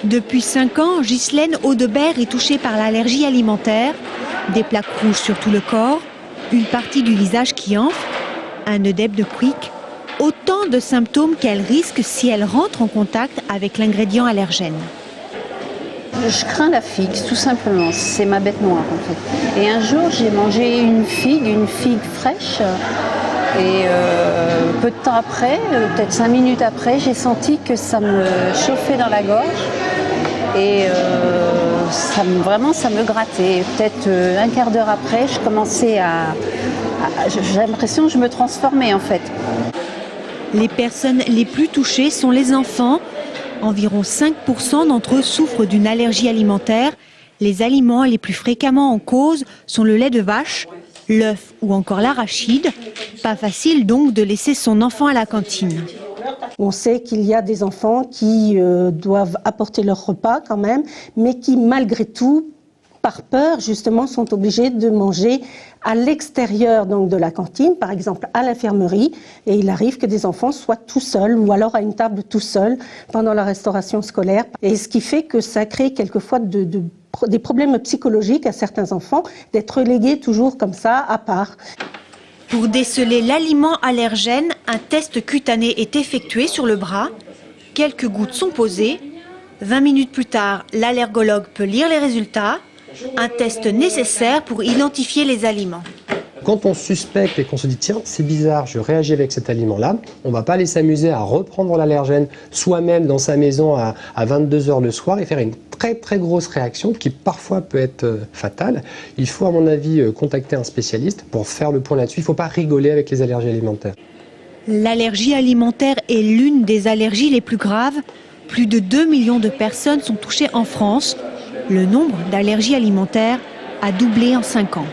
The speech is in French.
Depuis 5 ans, Ghislaine Audebert est touchée par l'allergie alimentaire, des plaques rouges sur tout le corps, une partie du visage qui enfle, un œdème de Quick, autant de symptômes qu'elle risque si elle rentre en contact avec l'ingrédient allergène. Je crains la figue, tout simplement. C'est ma bête noire, en fait. Et un jour, j'ai mangé une figue fraîche. Et peu de temps après, peut-être 5 minutes après, j'ai senti que ça me chauffait dans la gorge. Et vraiment, ça me grattait. Peut-être un quart d'heure après, je commençais j'ai l'impression que je me transformais, en fait. Les personnes les plus touchées sont les enfants. Environ 5% d'entre eux souffrent d'une allergie alimentaire. Les aliments les plus fréquemment en cause sont le lait de vache, l'œuf ou encore l'arachide. Pas facile donc de laisser son enfant à la cantine. On sait qu'il y a des enfants qui doivent apporter leur repas quand même, mais qui malgré tout, par peur justement, sont obligés de manger à l'extérieur donc de la cantine, par exemple à l'infirmerie. Et il arrive que des enfants soient tout seuls ou alors à une table tout seuls pendant la restauration scolaire. Et ce qui fait que ça crée quelquefois des problèmes psychologiques à certains enfants d'être relégués toujours comme ça à part. Pour déceler l'aliment allergène, un test cutané est effectué sur le bras. Quelques gouttes sont posées. 20 minutes plus tard, l'allergologue peut lire les résultats. Un test nécessaire pour identifier les aliments. Quand on suspecte et qu'on se dit tiens c'est bizarre, je réagis avec cet aliment-là, on ne va pas aller s'amuser à reprendre l'allergène soi-même dans sa maison à 22 h le soir et faire une très grosse réaction qui parfois peut être fatale. Il faut à mon avis contacter un spécialiste pour faire le point là-dessus. Il ne faut pas rigoler avec les allergies alimentaires. L'allergie alimentaire est l'une des allergies les plus graves. Plus de 2 millions de personnes sont touchées en France. Le nombre d'allergies alimentaires a doublé en 5 ans.